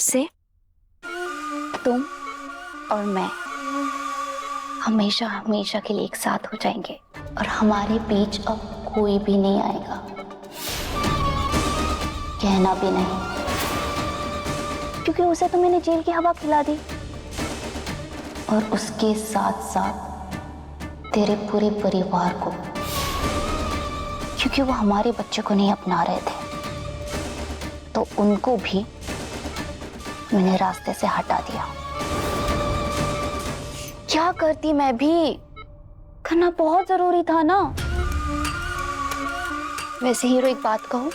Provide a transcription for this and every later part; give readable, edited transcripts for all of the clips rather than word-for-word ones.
से तुम और मैं हमेशा हमेशा के लिए एक साथ हो जाएंगे और हमारे बीच अब कोई भी नहीं आएगा, कहना भी नहीं, क्योंकि उसे तो मैंने जेल की हवा खिला दी और उसके साथ साथ तेरे पूरे परिवार को, क्योंकि वो हमारे बच्चे को नहीं अपना रहे थे तो उनको भी मैंने रास्ते से हटा दिया। क्या करती, मैं भी करना बहुत जरूरी था ना। वैसे हीरो, एक बात कहूं,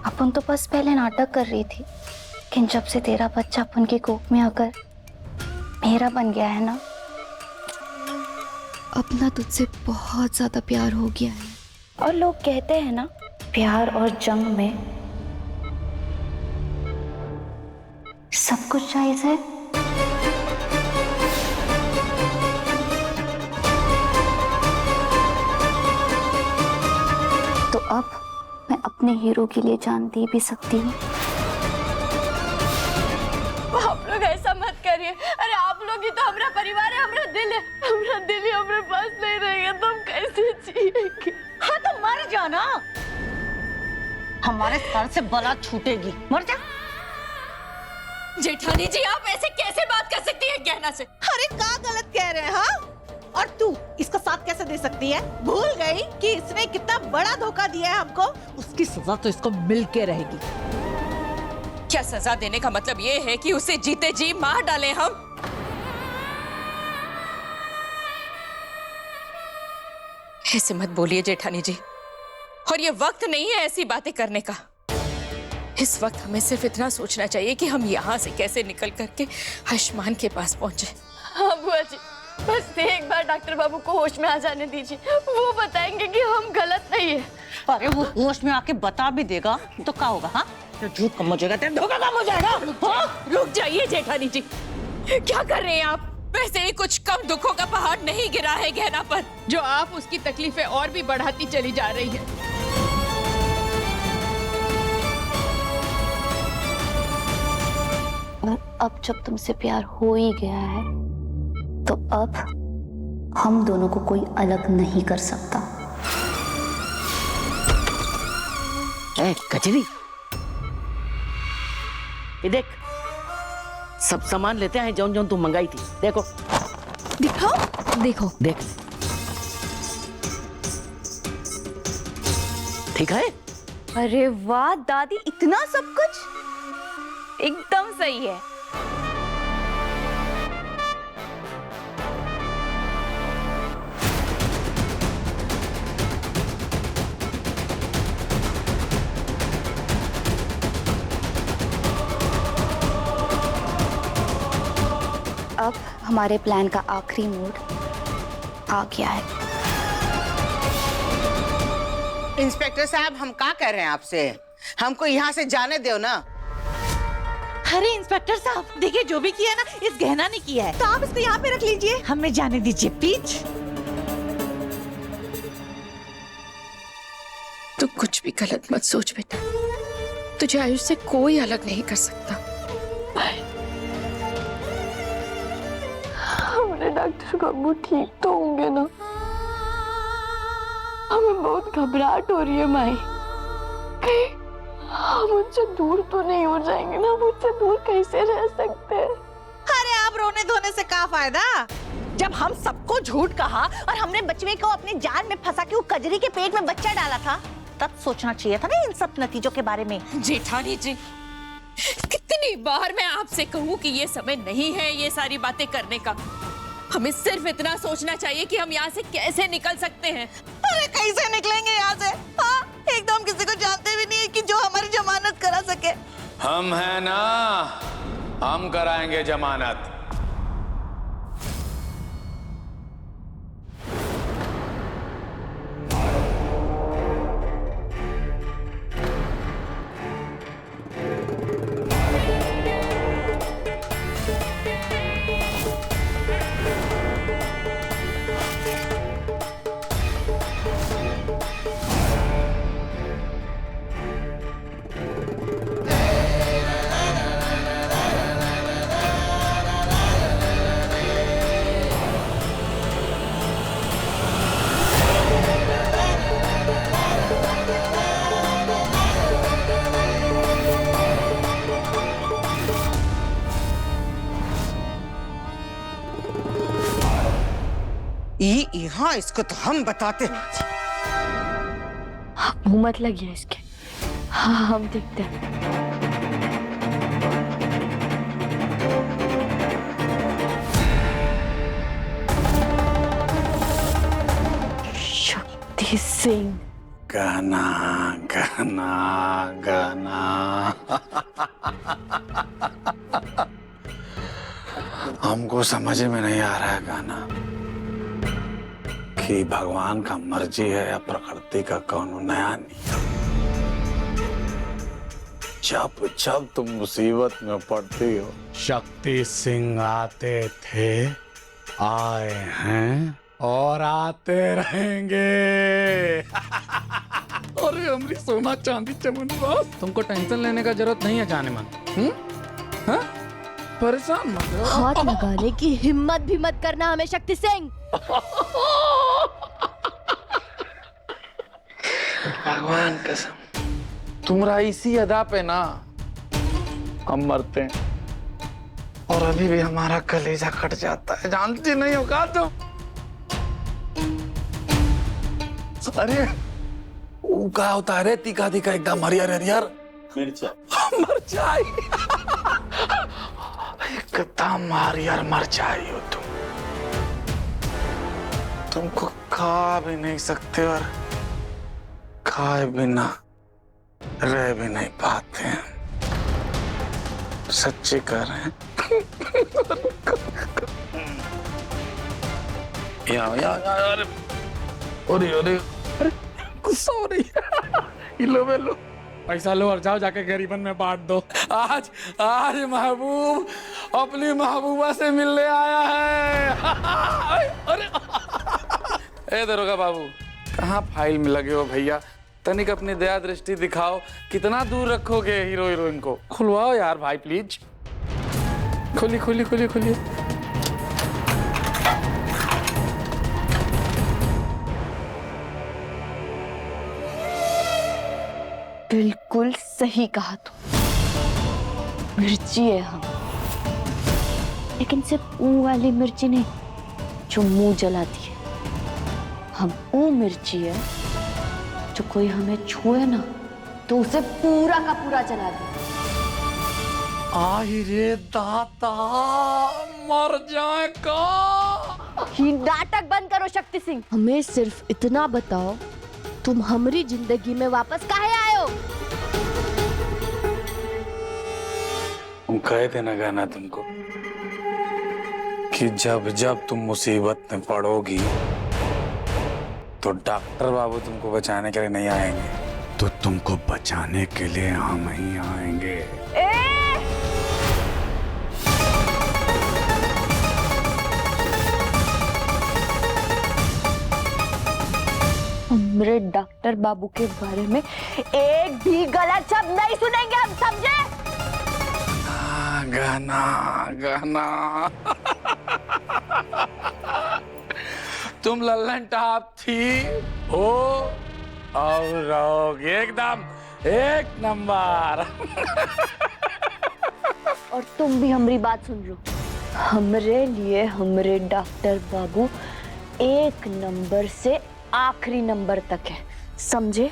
अपन तो बस पहले नाटक कर रही थी, लेकिन जब से तेरा बच्चा अपन की कोख में आकर मेरा बन गया है ना, अपना तुझसे बहुत ज्यादा प्यार हो गया है। और लोग कहते हैं ना, प्यार और जंग में सब कुछ जायज है। तो अब मैं अपने हीरो के लिए जान दे भी सकती हूँ। आप लोग ऐसा मत करिए। अरे आप लोग ही तो हमारा परिवार है, हमारा दिल है। हमारा दिल ही हमारे पास नहीं रहेगा तो हम कैसे जिएंगे? हाँ तो मर जाना, हमारे सर से बला छूटेगी, मर जा। जेठानी जी, आप ऐसे कैसे बात कर सकती है गहना से? अरे क्या गलत कह रहे हैं? हाँ, और तू इसका साथ कैसे दे सकती है? भूल गई कि इसने कितना बड़ा धोखा दिया है हमको। उसकी सजा तो इसको मिल के रहेगी। क्या सजा देने का मतलब ये है कि उसे जीते जी मार डालें हम? ऐसे मत बोलिए जेठानी जी, और ये वक्त नहीं है ऐसी बातें करने का। इस वक्त हमें सिर्फ इतना सोचना चाहिए कि हम यहाँ से कैसे निकल करके आयुष्मान के पास पहुंचे। हाँ बुआ जी, बस एक बार डॉक्टर बाबू को होश में आ जाने दीजिए, वो बताएंगे कि हम गलत नहीं है। अरे वो होश में आके बता भी देगा तो क्या होगा? हाँ, तो झूठ कम हो जाएगा, तेरा धोखा कम हो जाएगा। रुक जाइए जेठानी जी, क्या कर रहे हैं आप? वैसे ही कुछ कम दुखों का पहाड़ नहीं गिरा है गहना पर, जो आप उसकी तकलीफें और भी बढ़ाती चली जा रही है। और अब जब तुमसे प्यार हो ही गया है तो अब हम दोनों को कोई अलग नहीं कर सकता। ए कचरी, ये देख, सब सामान लेते हैं जौन जौन तू मंगाई थी। देखो दिखाओ, देखो, देख, ठीक है? अरे वाह दादी, इतना सब कुछ एकदम सही है। अब हमारे प्लान का आखिरी मोड आ गया है। इंस्पेक्टर साहब, हम क्या कर रहे हैं आपसे? हमको यहाँ से जाने दो ना। अरे इंस्पेक्टर साहब, देखिए जो भी किया है ना, इस गहना ने किया है, तो आप इसको यहाँ पे रख लीजिए, हमें जाने दीजिए प्लीज। तू कुछ भी गलत मत सोच बेटा, तुझे आयुष से कोई अलग नहीं कर सकता। हमारे डॉक्टर बाबू ठीक तो होंगे ना? हमें बहुत घबराहट हो रही है माई, कहीं हम मुझसे दूर तो नहीं हो जाएंगे ना? मुझसे दूर कैसे रह सकते हैं? अरे आप रोने धोने से क्या फायदा? जब हम सबको झूठ कहा और हमने बच्चे को अपने जाल में फंसा के वो कजरी के पेट में बच्चा डाला था, तब सोचना चाहिए था ना इन सब नतीजों के बारे में। जेठानी जी, कितनी बार मैं आपसे कहूँ कि ये समय नहीं है ये सारी बातें करने का। हमें सिर्फ इतना सोचना चाहिए कि हम यहाँ से कैसे निकल सकते हैं। अरे कैसे निकलेंगे यहाँ से? हाँ, एकदम किसी को जानते भी नहीं है कि जो हमारी जमानत करा सके। हम हैं ना, हम कराएंगे जमानत। यहाँ इसको तो हम बताते हैं। मुंह मत लगिए इसके। हाँ हम देखते हैं। शक्ति सिंह। गाना गाना गाना। हमको समझ में नहीं आ रहा है गाना कि भगवान का मर्जी है या प्रकृति का कौन नया नियम। जब जब तुम मुसीबत में पड़ती हो, शक्ति सिंह आते थे, आए हैं और आते रहेंगे। अरे हमारी सोना चांदी चमन बॉस, तुमको टेंशन लेने का जरूरत नहीं है जाने मन। हाँ? परेशान मत हो। हाथ लगाने की हिम्मत भी मत करना हमें शक्ति सिंह। भगवान कसम, तुम्हारा इसी अदा पे ना हम मरते हैं और अभी भी हमारा कलेजा कट जाता है। जानती नहीं हो का तुम? अरे वो क्या होता है रे? तीखा तीखा एकदम हरियर हरियर मिर्चाई। एकदम हरियर मिर्चाई हो तुमको खा भी नहीं सकते और खाए बिना रह भी नहीं पाते हैं। सच्ची कह रहे हैं। या अरे अरे अरे गुस्सा हो रही है। लो लो पैसा लो और जाओ जाके गरीबन में बांट दो। आज आज महबूब अपनी महबूबा से मिलने आया है। अरे ए दरोगा बाबू, कहाँ फाइल में लगे हो भैया? तनिक अपनी दया दृष्टि दिखाओ। कितना दूर रखोगे हीरो हीरोइन को? खुलवाओ यार भाई प्लीज। खोली खोली खोली खोली। बिल्कुल सही कहा तू। मिर्ची है हम, लेकिन सिर्फ वो वाली मिर्ची नहीं जो मुंह जलाती है। हम वो मिर्ची है जो कोई हमें छुए ना तो उसे पूरा का पूरा जला दे। आई रे दाता, मर जाए का। ही नाटक बंद करो शक्ति सिंह। हमें सिर्फ इतना बताओ, तुम हमारी जिंदगी में वापस काहे आए हो? हम कहे थे ना गाना तुमको कि जब जब तुम मुसीबत में पड़ोगी तो डॉक्टर बाबू तुमको बचाने के लिए नहीं आएंगे, तो तुमको बचाने के लिए हम ही आएंगे। हमरे डॉक्टर बाबू के बारे में एक भी गलत शब्द नहीं सुनेंगे हम, समझे? गाना गाना। तुम लल्लन टाप थी हो और रहोगे एकदम एक नंबर। और तुम भी हमारी बात सुन लो। हमरे लिए हमरे डॉक्टर बाबू एक नंबर से आखिरी नंबर तक है, समझे?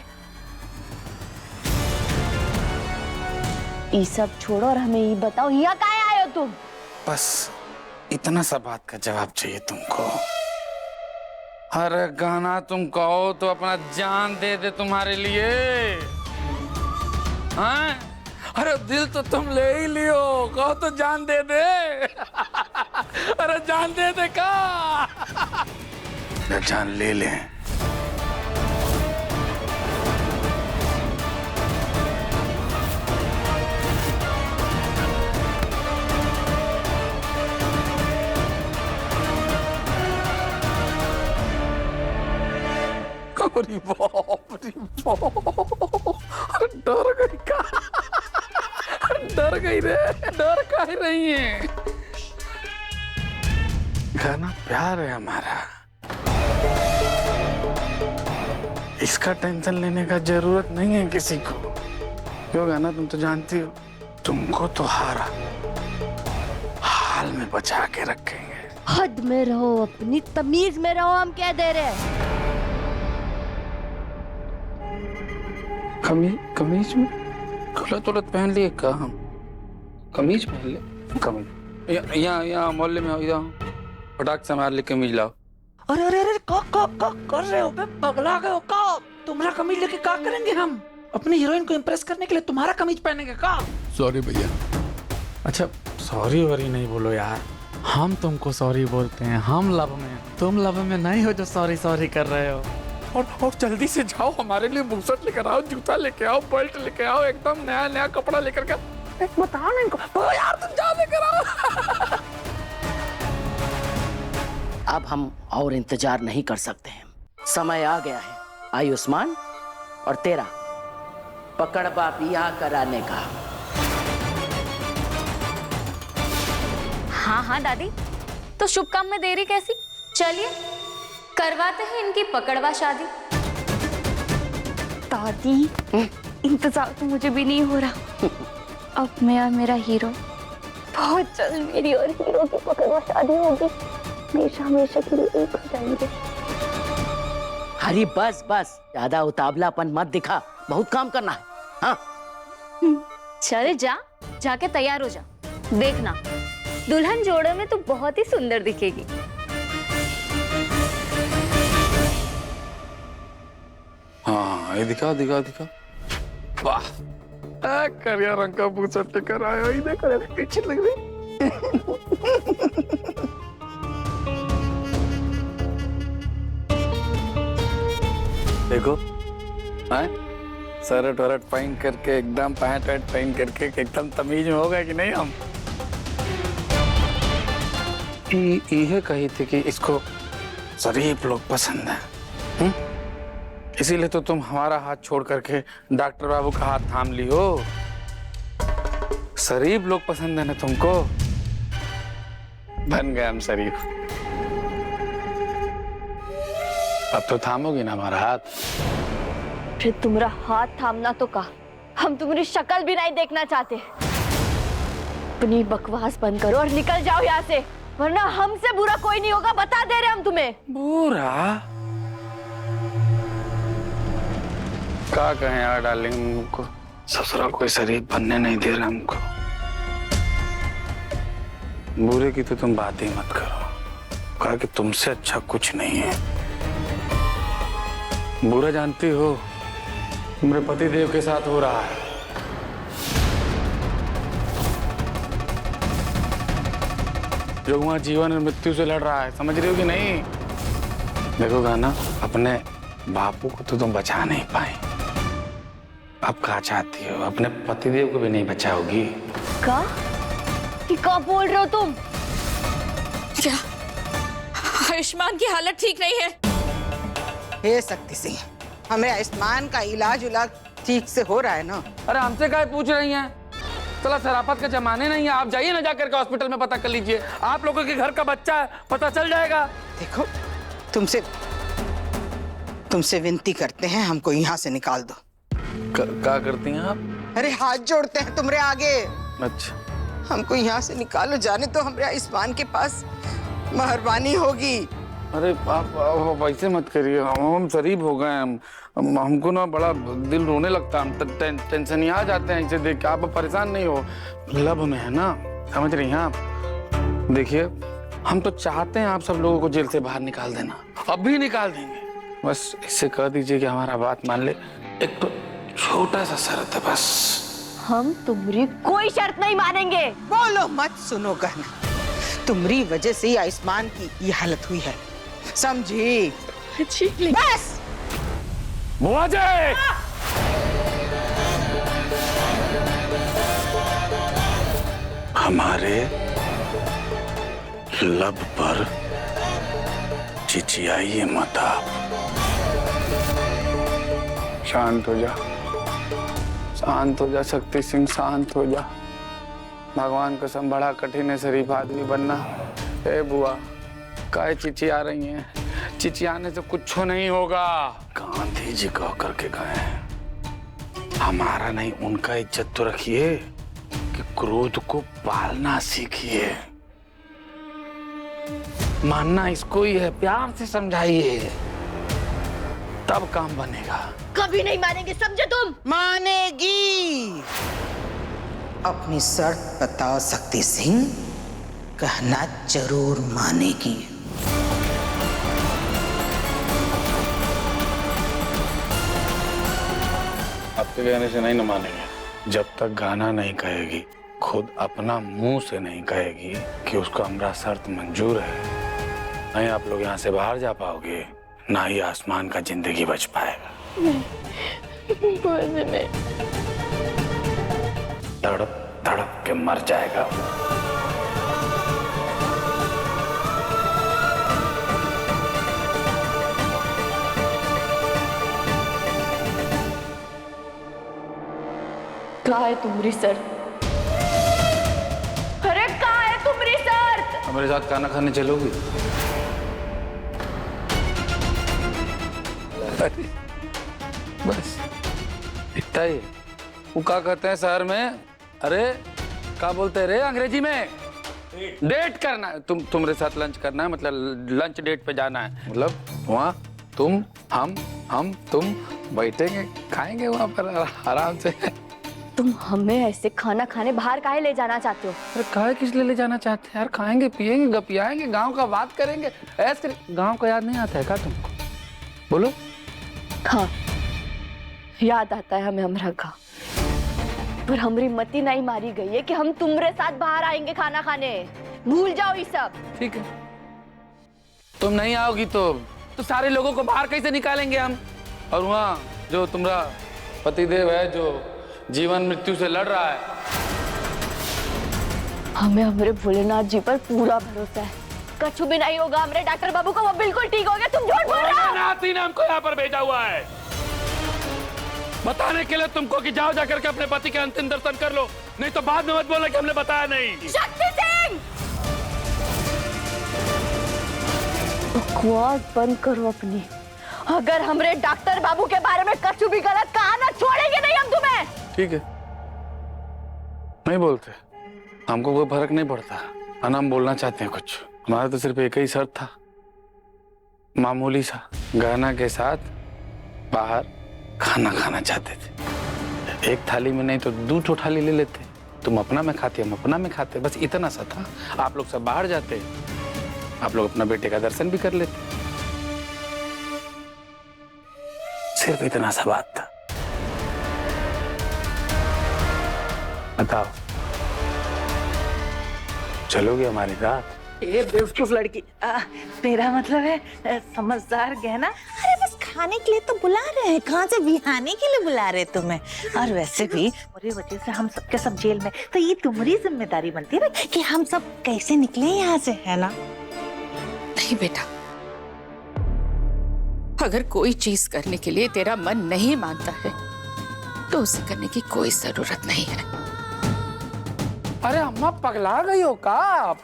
ये सब छोड़ो और हमें ये बताओ, यहाँ काहे आए हो तुम? बस इतना सा बात का जवाब चाहिए तुमको। अरे गाना, तुम कहो तो अपना जान दे दे तुम्हारे लिए। हाँ? अरे दिल तो तुम ले ही लियो, कहो तो जान दे दे। अरे जान दे दे का? जान ले ले। अरे बाप रे बाप, डर गई का? डर गई रे, डर काहे रही है? गाना प्यार है हमारा, इसका टेंशन लेने का जरूरत नहीं है किसी को। क्यों गाना, तुम तो जानती हो तुमको तो हाल में बचा के रखेंगे। हद में रहो, अपनी तमीज में रहो, हम कह दे रहे हैं। कमीज में खुला तुरंत पहन लिए का हम? कमीज पहन ले? कमीज यहाँ मोहल्ले में यहाँ फटाक से हमारे लिए कमीज लाओ। अरे अरे अरे का कर रहे हो बे? पगला गए हो का? तुम्हारा कमीज लेके क्या करेंगे हम? अपनी हीरोइन को इम्प्रेस करने के लिए तुम्हारा कमीज पहनेंगे का? सॉरी भैया। अच्छा सॉरी वरी नहीं बोलो यार, हम तुमको सॉरी बोलते हैं, हम लव में, तुम लव में नहीं हो जो सॉरी सॉरी कर रहे हो। और जल्दी से जाओ, हमारे लिए बुकसेट लेकर आओ, जूता लेके आओ, बेल्ट लेके आओ, एकदम नया नया कपड़ा लेकर के बताओ ना इनको। तो यार तुम जाओ लेकर आओ। अब हम और इंतजार नहीं कर सकते हैं, समय आ गया है आयुष्मान और तेरा पकड़वा बियाह कराने का। हाँ हाँ दादी, तो शुभ काम में देरी कैसी? चलिए करवाते हैं इनकी पकड़वा शादी। दादी इंतजार तो मुझे भी नहीं हो रहा। अब मैं और मेरा हीरो, बहुत जल्द मेरी और हीरो की पकड़वा शादी होगी, हमेशा हमेशा के लिए एक हो जाएंगे। हरी बस बस, ज्यादा उतावलापन मत दिखा, बहुत काम करना है। हाँ चल जाके तैयार हो जा, देखना दुल्हन जोड़े में तो बहुत ही सुंदर दिखेगी। हाँ ये दिखाओ दिखाओ दिखाओ। वाह करिया रंग का बुकसेट लेकर आया, ही देखो पीछे लग रही। देखो शर्ट वरट पहन करके एकदम, पैंट वैंट पहन करके एकदम तमीज में हो गए कि नहीं हम? ये कही थी कि इसको शरीफ लोग पसंद है, इसीलिए तो तुम हमारा हाथ छोड़ करके डॉक्टर बाबू का हाथ थाम ली हो। शरीफ लोग पसंद है ना तुमको, बन गए हम शरीफ। अब तो थामोगी ना हमारा हाथ? फिर तुम्हारा हाथ थामना तो का, हम तुम्हारी शक्ल भी नहीं देखना चाहते। अपनी बकवास बंद करो और निकल जाओ यहाँ से, वरना हमसे बुरा कोई नहीं होगा, बता दे रहे हम तुम्हें। बुरा क्या कहें यार डार्लिंग, हमको ससुराल कोई शरीफ बनने नहीं दे रहा हमको। बुरे की तो तुम बात ही मत करो, कहा कि तुमसे अच्छा कुछ नहीं है। बुरा जानती हो मेरे पति देव के साथ हो रहा है। जो वहां जीवन और मृत्यु से लड़ रहा है, समझ रही हो कि नहीं? देखो गाना, अपने बापू को तो तुम बचा नहीं पाए, अब क्या चाहती हो अपने पतिदेव को भी नहीं बचाओगी? क्या बोल रहे हो तुम? क्या आयुष्मान की हालत ठीक नहीं है? हे शक्ति सिंह, हमें आयुष्मान का इलाज ठीक से हो रहा है ना? अरे हमसे क्या पूछ रही हैं? चला शराफत के जमाने नहीं है, आप जाइए ना जाकर के हॉस्पिटल में पता कर लीजिए, आप लोगों के घर का बच्चा है, पता चल जाएगा। देखो तुमसे विनती करते हैं, हमको यहाँ से निकाल दो। क्या करती हैं आप? अरे हाथ जोड़ते हैं तुम्हारे आगे। अच्छा हमको यहाँ से निकालो, जाने तो हमारे आयुष्मान के पास मेहरबानी होगी। अरे आप वैसे मत करिए, हम शरीफ हो गए, हमको ना बड़ा दिल रोने लगता है, हम टेंशन ही आ जाते हैं इसे देख के। आप परेशान नहीं हो, लब में है ना, समझ रही हैं आप? देखिए हम तो चाहते हैं आप सब लोगों को जेल से बाहर निकाल देना, अभी निकाल देंगे, बस इससे कह दीजिए कि हमारा बात मान ले। एक तो छोटा सा शर्त है बस। हम तुम्हारी कोई शर्त नहीं मानेंगे। बोलो मत, सुनो गहना, तुम्हारी वजह से ही आयुष्मान की ये हालत हुई है, समझी? बस बुआ जी, हमारे लब पर चिचियाइए मत आप। शांत हो जा, शांत हो जा शक्ति सिंह, शांत हो जा। भगवान कसम बड़ा कठिन है शरीफ आदमी बनना। ए बुआ, काय चिचिया रही हैं? चिचियाने से कुछ नहीं होगा। गांधी जी कह करके गए, हमारा नहीं उनका इज्जत तो रखिए कि क्रोध को पालना सीखिए। मानना इसको ही है, प्यार से समझाइए तब काम बनेगा। कभी नहीं मानेंगे, समझे तुम? मानेगी। अपनी शर्त बताओ शक्ति सिंह, कहना जरूर मानेगी। आपके कहने से नहीं न मानेंगे। जब तक गाना नहीं कहेगी, खुद अपना मुंह से नहीं कहेगी कि उसको हमारा शर्त मंजूर है, नहीं आप लोग यहाँ से बाहर जा पाओगे, ना ही आसमान का जिंदगी बच पाएगा। तड़प तड़प के मर जाएगा। कहाँ है तुम्हारी शर्त? अरे कहाँ है तुम्हारी शर्त? हमारे साथ खाना खाने चलोगी? बस इतना ही। वो क्या कहते हैं शहर में, अरे क्या बोलते हैं रे अंग्रेजी में? डेट करना है। तुम्हारे साथ लंच करना है, मतलब लंच डेट पे जाना है। मतलब वहाँ तुम हम तुम बैठेंगे, खाएंगे वहाँ पर आराम से। तुम हमें ऐसे खाना खाने बाहर काहे ले जाना चाहते हो? अरे काहे किस लिए ले जाना चाहते हैं यार? खाएंगे पिएंगे गपियाएंगे, गांव का बात करेंगे, ऐसे। गांव का याद नहीं आता है क्या तुमको? बोलो। हाँ, याद आता है हमें हमरा का, पर हमारी मती नहीं मारी गई है कि हम तुम्हारे साथ बाहर आएंगे खाना खाने। भूल जाओ ये सब। ठीक है, तुम नहीं आओगी तो सारे लोगों को बाहर कैसे निकालेंगे हम? और वहाँ जो तुम्हारा पतिदेव है, जो जीवन मृत्यु से लड़ रहा है, हमें हमारे भोलेनाथ जी पर पूरा भरोसा है। कछु भी नहीं होगा हमारे डॉक्टर बाबू को, वो बिल्कुल ठीक हो गया। तुम झूठ बोल रहे हो। भोलेनाथ ही ने हमको यहाँ पर भेजा हुआ है बताने के लिए तुमको कि जाओ जाकर के अपने पति के अंतिम दर्शन कर लो, नहीं तो बाद में मत बोलो कि हमने बताया नहीं। शक्ति सिंह, बकवास बंद करो अपनी। अगर हमारे डॉक्टर बाबू के बारे में कछु भी गलत कहा ना, छोड़ेंगे नहीं हम तुम्हें। ठीक है, नहीं बोलते, हमको कोई फर्क नहीं पड़ता। हम बोलना चाहते हैं कुछ। हमारा तो सिर्फ एक ही शर्त था, मामूली सा, गहना के साथ बाहर खाना खाना चाहते थे। एक थाली में नहीं तो 2 थाली ले लेते, तुम अपना में खाते, हम अपना में खाते, बस इतना सा था। आप लोग सब बाहर जाते, आप लोग अपना बेटे का दर्शन भी कर लेते, सिर्फ इतना सा बात था। बताओ, चलोगे हमारे साथ? ये बेवकूफ लड़की, तेरा मतलब है समझदार गहना? अरे बस खाने के लिए तो बुला रहे हैं, कहाँ से बिहाने के लिए बुला रहे तुम्हें? और वैसे भी पूरी वजह से हम सबके सब जेल में, तो ये तुम्हारी जिम्मेदारी बनती है ना कि हम सब कैसे निकले यहाँ से, है ना? नहीं बेटा, अगर कोई चीज करने के लिए तेरा मन नहीं मानता है तो उसे करने की कोई जरूरत नहीं है। अरे अम्मा पगला गई हो का? आप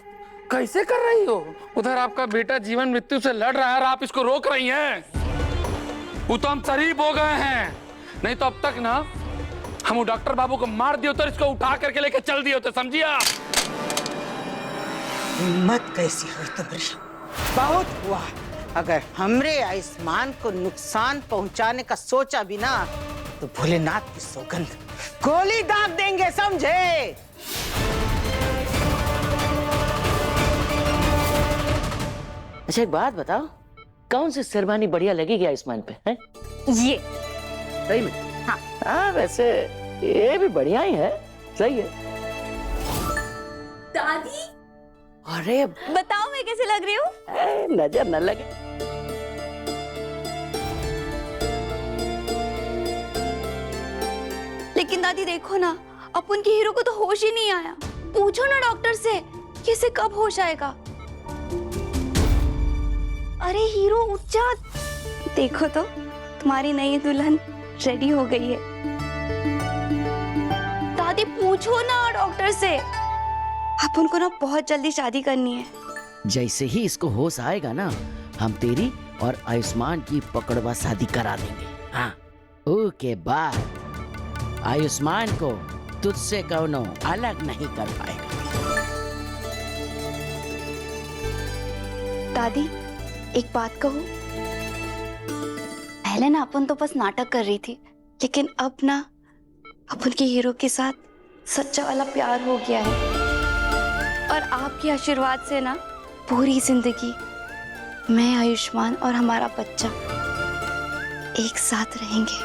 कैसे कर रही हो? उधर आपका बेटा जीवन मृत्यु से लड़ रहा है और आप इसको रोक रही हैं। वो तो हम शरीफ हो गए हैं, नहीं तो अब तक ना हम वो डॉक्टर बाबू को मार दिए तो इसको उठा करके लेके चल दिए होते, समझिए आप? हिम्मत कैसी हुई तुम्हारी? बहुत हुआ। अगर हमरे आयुष्मान को नुकसान पहुंचाने का सोचा भी ना, तो भोलेनाथ की सौगंध गोली दाग देंगे, समझे? अच्छा एक बात बताओ, कौन सी शेरवानी बढ़िया लगेगी आयुष्मान पे? हैं? ये सही में? हाँ वैसे ये भी बढ़िया ही है, सही है। दादी, अरे बताओ मैं कैसे लग रही हूँ? नजर न लगे। लेकिन दादी देखो ना, अपन के हीरो को तो होश ही नहीं आया। पूछो ना डॉक्टर से कि इसे कब होश आएगा। अरे हीरो उठ जा, देखो तो तुम्हारी नई दुल्हन रेडी हो गई है। दादी पूछो ना डॉक्टर से, अपन को ना बहुत जल्दी शादी करनी है। जैसे ही इसको होश आएगा ना, हम तेरी और आयुष्मान की पकड़वा शादी करा देंगे। हाँ, उसके बाद आयुष्मान को तुझसे कौनो अलग नहीं कर पाएगा। दादी एक बात कहूं, पहले ना अपन तो बस नाटक कर रही थी, लेकिन अब ना अपन के हीरो के साथ सच्चा वाला प्यार हो गया है। और आपके आशीर्वाद से ना पूरी जिंदगी मैं, आयुष्मान और हमारा बच्चा एक साथ रहेंगे।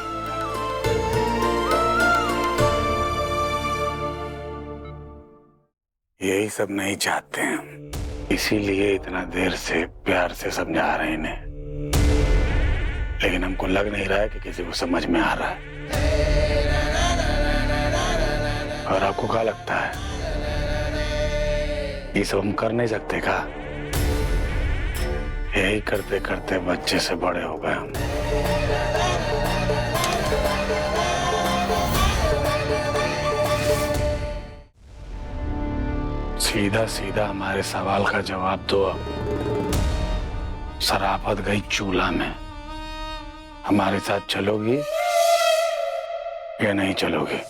यही सब नहीं चाहते हैं हम, इसीलिए इतना देर से प्यार से समझा रहे हैं इन्हें, लेकिन हमको लग नहीं रहा है कि किसी को समझ में आ रहा है। और आपको क्या लगता है ये सब हम कर नहीं सकते क्या? यही करते करते बच्चे से बड़े हो गए हम। सीधा सीधा हमारे सवाल का जवाब दो। अब शराफत गई चूल्हा में, हमारे साथ चलोगी या नहीं चलोगी?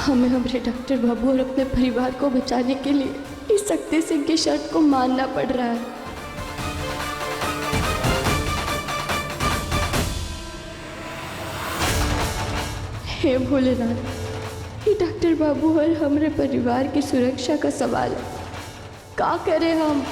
हमें हमारे डॉक्टर बाबू और अपने परिवार को बचाने के लिए इस शक्ति सिंह की शर्त को मानना पड़ रहा है। हे भोलेनाथ, ये डॉक्टर बाबू और हमारे परिवार की सुरक्षा का सवाल है। क्या करें हम?